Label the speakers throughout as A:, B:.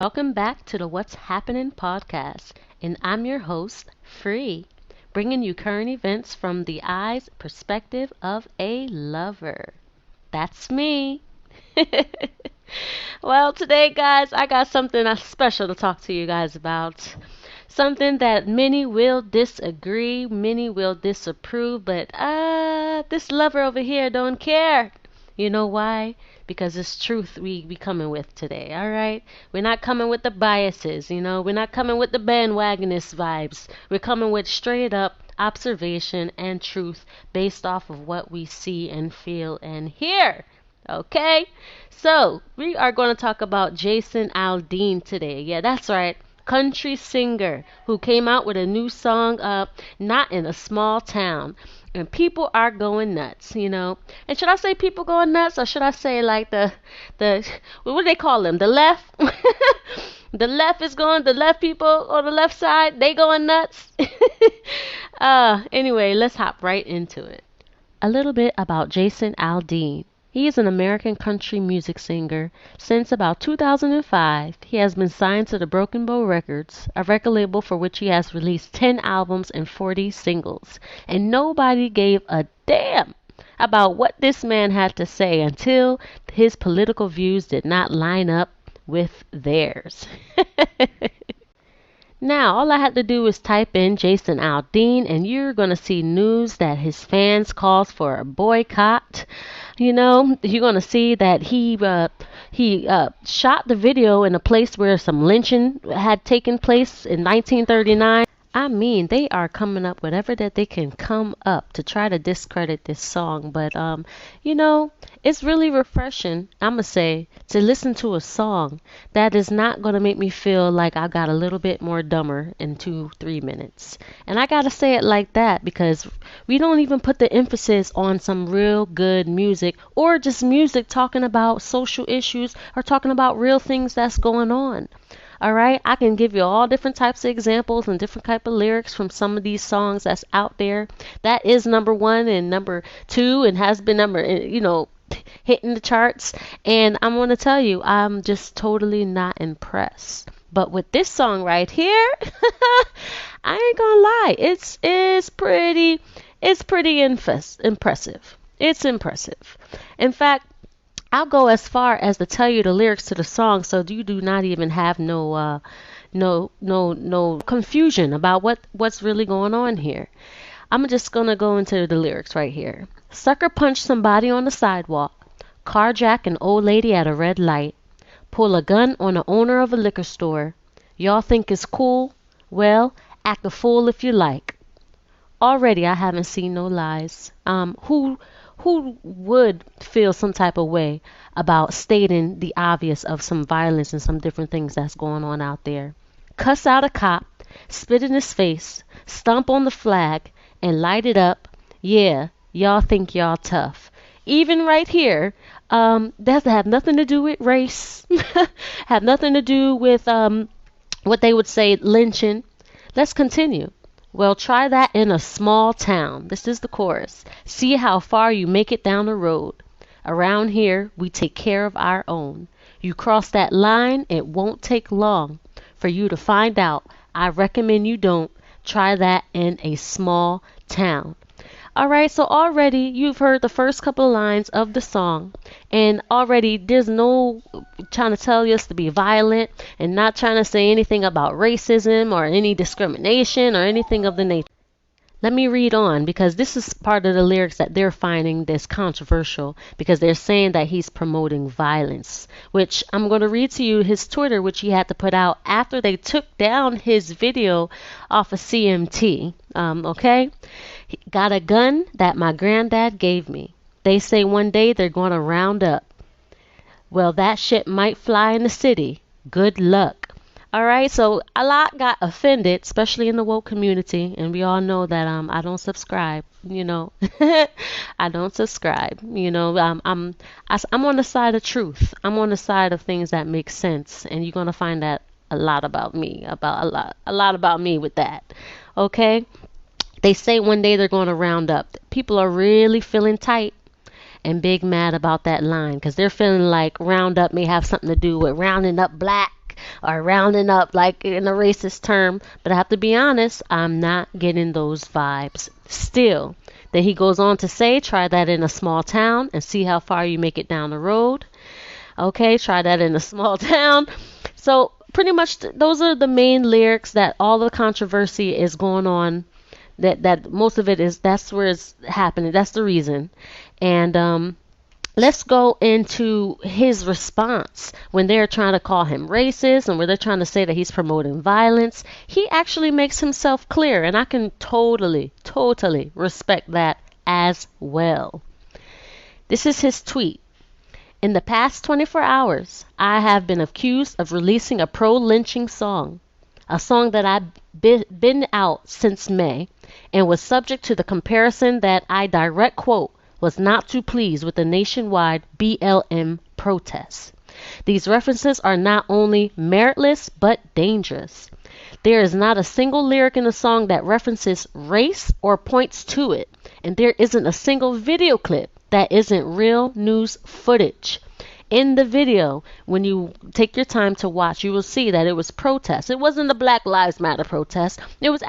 A: Welcome back to the What's Happening podcast, and I'm your host, Free, bringing you current events from the eyes perspective of a lover. That's me. Well, today, guys, I got something special to talk to you guys about. Something that many will disagree, many will disapprove, but this lover over here don't care. You know why? Because it's truth we be coming with today, all right? We're not coming with the biases, we're not coming with the bandwagonist vibes. We're coming with straight up observation and truth based off of what we see and feel and hear. Okay? So, we are going to talk about Jason Aldean today. Yeah, that's right. Country singer who came out with a new song, Not in a Small Town. And people are going nuts. And should I say people going nuts, or should I say like the what do they call them? The left? The left people on the left side, they going nuts. Anyway, let's hop right into it. A little bit about Jason Aldean. He is an American country music singer. Since about 2005, he has been signed to the Broken Bow Records, a record label for which he has released 10 albums and 40 singles. And nobody gave a damn about what this man had to say until his political views did not line up with theirs. Now, all I had to do was type in Jason Aldean, and you're going to see news that his fans calls for a boycott. You're going to see that he shot the video in a place where some lynching had taken place in 1939. I mean, they are coming up whatever that they can come up to try to discredit this song. But it's really refreshing, I'ma say, to listen to a song that is not gonna make me feel like I got a little bit more dumber in 2, 3 minutes. And I gotta say it like that because we don't even put the emphasis on some real good music or just music talking about social issues or talking about real things that's going on. All right, I can give you all different types of examples and different type of lyrics from some of these songs that's out there. That is number one and number two and has been hitting the charts. And I'm going to tell you, I'm just totally not impressed. But with this song right here, I ain't gonna lie, it's pretty impressive. It's impressive. In fact, I'll go as far as to tell you the lyrics to the song, so you do not even have no confusion about what's really going on here. I'm just gonna go into the lyrics right here. Sucker punch somebody on the sidewalk, carjack an old lady at a red light, pull a gun on the owner of a liquor store. Y'all think it's cool? Well, act a fool if you like. Already I haven't seen no lies. Who would feel some type of way about stating the obvious of some violence and some different things that's going on out there? Cuss out a cop, spit in his face, stomp on the flag, and light it up. Yeah, y'all think y'all tough. Even right here, that have nothing to do with race, have nothing to do with what they would say lynching. Let's continue. Well, try that in a small town. This is the chorus. See how far you make it down the road. Around here, we take care of our own. You cross that line, it won't take long for you to find out. I recommend you don't. Try that in a small town. All right, so already you've heard the first couple of lines of the song, and already there's no trying to tell us to be violent and not trying to say anything about racism or any discrimination or anything of the nature. Let me read on because this is part of the lyrics that they're finding this controversial because they're saying that he's promoting violence, which I'm going to read to you his Twitter, which he had to put out after they took down his video off of CMT. Okay? Got a gun that my granddad gave me. They say one day they're going to round up. Well, that shit might fly in the city. Good luck. All right, so a lot got offended, especially in the woke community, and we all know that I don't subscribe. I don't subscribe. I'm on the side of truth. I'm on the side of things that make sense, and you're gonna find that a lot about me, a lot about me with that. Okay, they say one day they're going to round up. People are really feeling tight and big mad about that line because they're feeling like roundup may have something to do with rounding up black or rounding up like in a racist term. But I have to be honest, I'm not getting those vibes still. Then he goes on to say, try that in a small town and see how far you make it down the road. Okay, try that in a small town. So pretty much those are the main lyrics that all the controversy is going on. That most of it is, that's where it's happening. That's the reason. And let's go into his response when they're trying to call him racist and when they're trying to say that he's promoting violence. He actually makes himself clear, and I can totally respect that as well. This is his tweet. In the past 24 hours, I have been accused of releasing a pro-lynching song, a song that I've been out since May, and was subject to the comparison that I direct quote was not too pleased with the nationwide BLM protests. These references are not only meritless but dangerous. There is not a single lyric in the song that references race or points to it, and there isn't a single video clip that isn't real news footage. In the video, when you take your time to watch, you will see that it was protest. It wasn't the Black Lives Matter protest. It was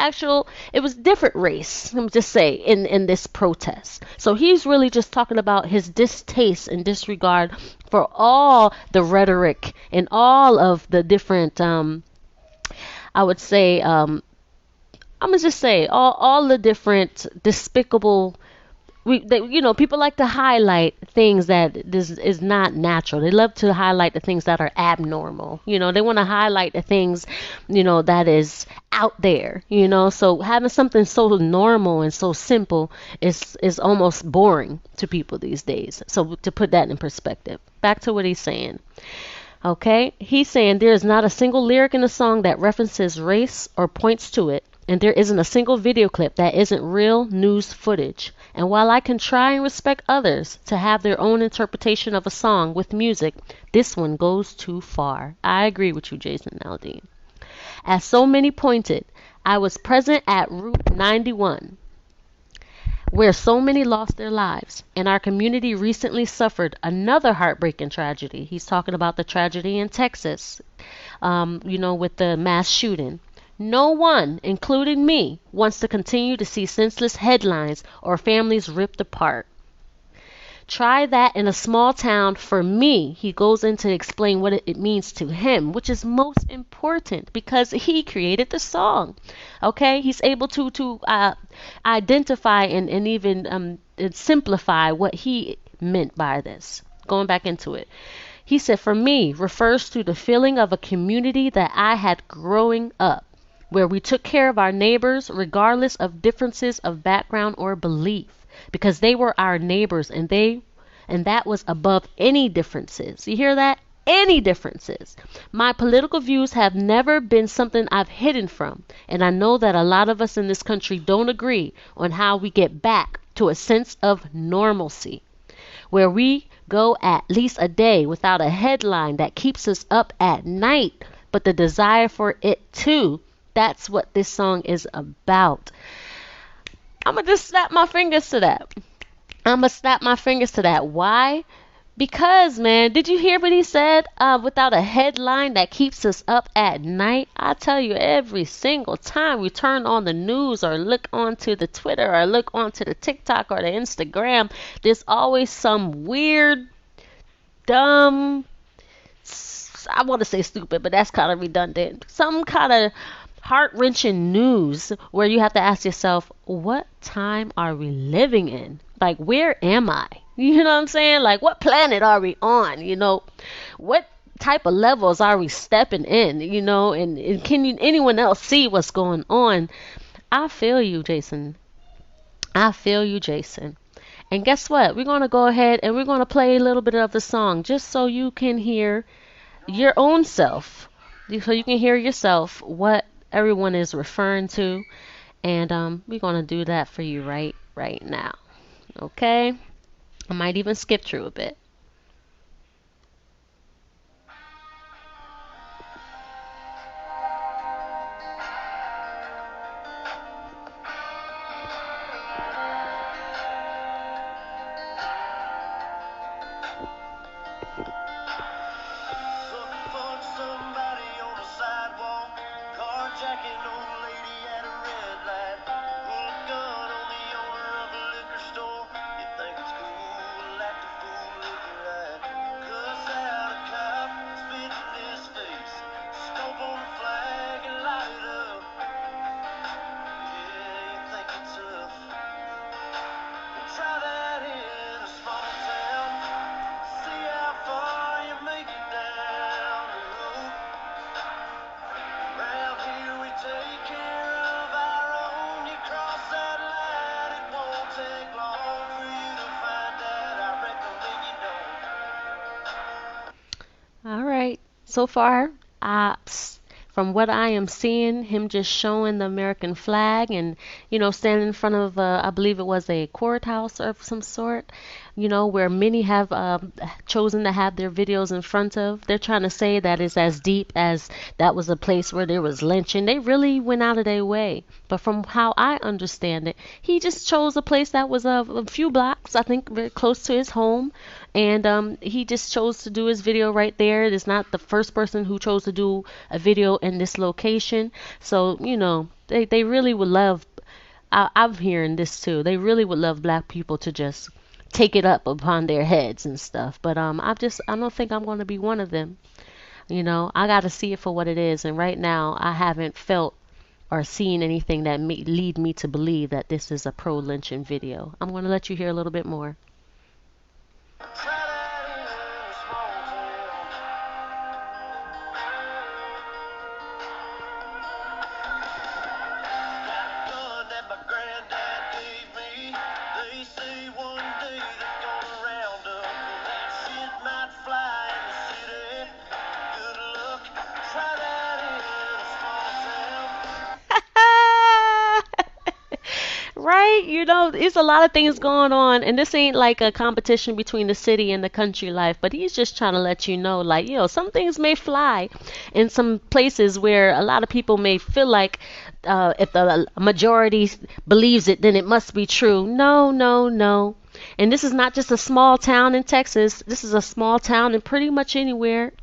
A: different race, let me just say, in this protest. So he's really just talking about his distaste and disregard for all the rhetoric and all of the different, I would say, I'm going to just say, all the different despicable, people like to highlight things that this is not natural. They love to highlight the things that are abnormal. They want to highlight the things, that is out there. So having something so normal and so simple is almost boring to people these days. So to put that in perspective, back to what he's saying. Okay, he's saying there is not a single lyric in the song that references race or points to it, and there isn't a single video clip that isn't real news footage. And while I can try and respect others to have their own interpretation of a song with music, this one goes too far. I agree with you, Jason Aldean. As so many pointed, I was present at Route 91, where so many lost their lives, and our community recently suffered another heartbreaking tragedy. He's talking about the tragedy in Texas, with the mass shooting. No one, including me, wants to continue to see senseless headlines or families ripped apart. Try that in a small town. For me, he goes in to explain what it means to him, which is most important because he created the song. Okay, he's able to identify and even simplify what he meant by this. Going back into it. He said, for me, refers to the feeling of a community that I had growing up, where we took care of our neighbors regardless of differences of background or belief, because they were our neighbors and that was above any differences. You hear that? Any differences. My political views have never been something I've hidden from, and I know that a lot of us in this country don't agree on how we get back to a sense of normalcy, where we go at least a day without a headline that keeps us up at night, but the desire for it too. That's what this song is about. I'm going to just snap my fingers to that. Why? Because, man, did you hear what he said? Without a headline that keeps us up at night. I tell you, every single time we turn on the news or look onto the Twitter or look onto the TikTok or the Instagram, there's always some weird, dumb, I want to say stupid, but that's kind of redundant. Some kind of heart-wrenching news where you have to ask yourself, what time are we living in? Like, where am I? You know what I'm saying? Like, what planet are we on? What type of levels are we stepping in? And can anyone else see what's going on? I feel you, Jason. And guess what? We're going to go ahead and we're going to play a little bit of the song just so you can hear your own self. So you can hear yourself what everyone is referring to, and we're gonna do that for you right now. Okay, I might even skip through a bit. So far, I, from what I am seeing, him just showing the American flag and, standing in front of, I believe it was a courthouse of some sort, where many have chosen to have their videos in front of. They're trying to say that it's as deep as that was a place where there was lynching. They really went out of their way. But from how I understand it, he just chose a place that was a few blocks, I think, very close to his home. And he just chose to do his video right there. It's not the first person who chose to do a video in this location. So, they really would love, I'm hearing this too, they really would love black people to just take it up upon their heads and stuff. But I don't think I'm going to be one of them. I got to see it for what it is. And right now, I haven't felt or seen anything that lead me to believe that this is a pro-lynching video. I'm going to let you hear a little bit more. Right? There's a lot of things going on, and this ain't like a competition between the city and the country life, but he's just trying to let you know, like, some things may fly in some places where a lot of people may feel like if the majority believes it, then it must be true. No, no, no. And this is not just a small town in Texas. This is a small town in pretty much anywhere.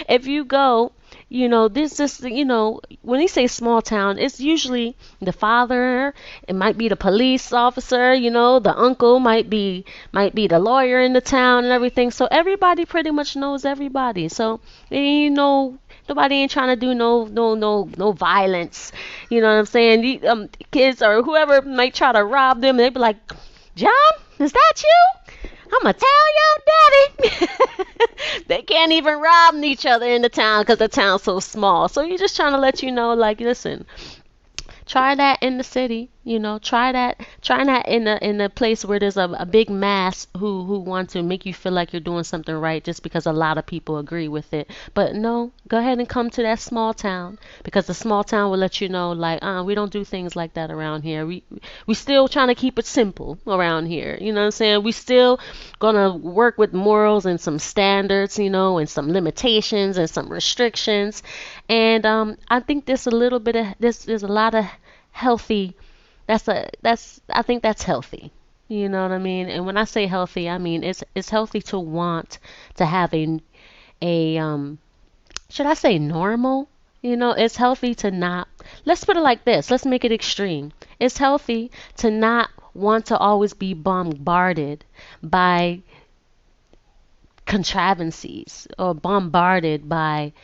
A: If you go, this just, when they say small town, it's usually the father, it might be the police officer, the uncle might be the lawyer in the town and everything. So everybody pretty much knows everybody. So, nobody ain't trying to do no violence. You know what I'm saying? Kids or whoever might try to rob them, they be like, John, is that you? I'm going to tell your daddy. They can't even rob each other in the town because the town's so small. So you're just trying to let you know, like, listen, try that in the city. Try that in a place where there's a big mass who want to make you feel like you're doing something right just because a lot of people agree with it. But no, go ahead and come to that small town, because the small town will let you know, like, we don't do things like that around here. We still trying to keep it simple around here. You know what I'm saying? We still gonna work with morals and some standards, and some limitations and some restrictions. And I think there's a little bit of there's a lot of healthy. I think that's healthy. You know what I mean? And when I say healthy, I mean it's healthy to want to have a should I say normal? It's healthy to not. Let's put it like this. Let's make it extreme. It's healthy to not want to always be bombarded by contrivances or bombarded by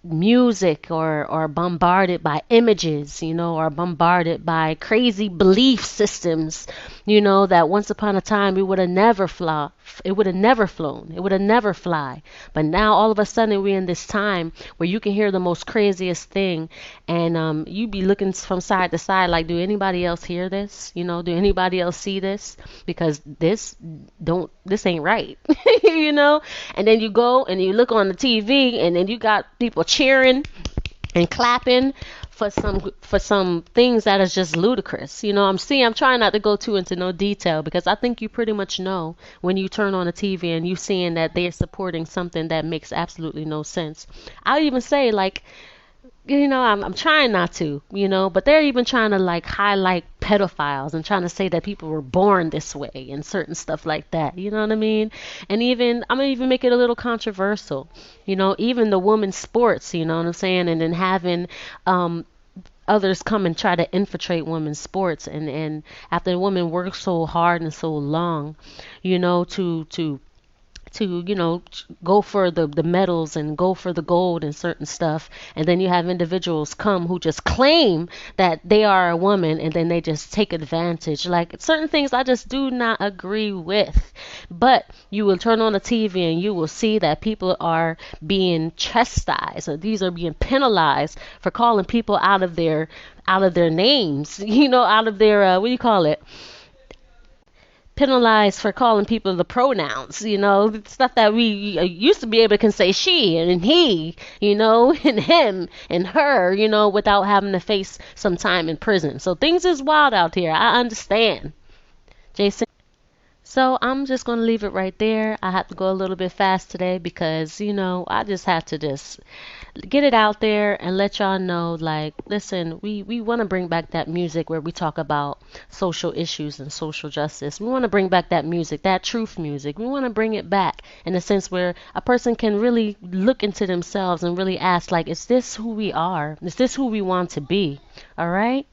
A: music or bombarded by images, or bombarded by crazy belief systems, that once upon a time it would have never it would have never flown, it would have never fly. But now all of a sudden we're in this time where you can hear the most craziest thing, and you be looking from side to side like, do anybody else hear this? Do anybody else see this? Because this ain't right. And then you go and you look on the TV, and then you got people cheering and clapping for some things that is just ludicrous. I'm trying not to go too into no detail, because I think you pretty much know when you turn on the TV and you seeing that they're supporting something that makes absolutely no sense. I'll even say, like, I'm trying not to, but they're even trying to, like, highlight pedophiles and trying to say that people were born this way and certain stuff like that. You know what I mean? And I'm gonna even make it a little controversial. Even the women's sports. You know what I'm saying? And then having others come and try to infiltrate women's sports, and after the women work so hard and so long, to go for the medals and go for the gold and certain stuff, and then you have individuals come who just claim that they are a woman, and then they just take advantage. Like, certain things I just do not agree with. But you will turn on the TV and you will see that people are being chastised, or these are being penalized for calling people out of their names, out of their what do you call it, penalized for calling people the pronouns, stuff that we used to be able to can say she and he, and him and her, without having to face some time in prison. So things is wild out here. I understand. Jason. So I'm just going to leave it right there. I have to go a little bit fast today because, I just had to just get it out there and let y'all know, like, listen, we want to bring back that music where we talk about social issues and social justice. We want to bring back that music, that truth music. We want to bring it back in a sense where a person can really look into themselves and really ask, like, is this who we are? Is this who we want to be? All right.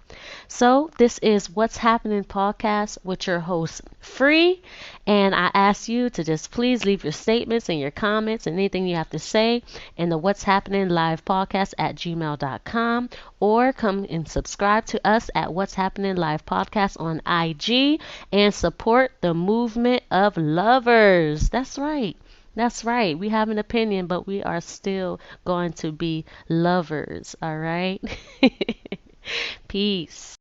A: So this is What's Happening podcast with your host, Free. And I ask you to just please leave your statements and your comments and anything you have to say in the What's Happening Live podcast at gmail.com, or come and subscribe to us at What's Happening Live podcast on IG and support the movement of lovers. That's right. That's right. We have an opinion, but we are still going to be lovers. All right. Peace.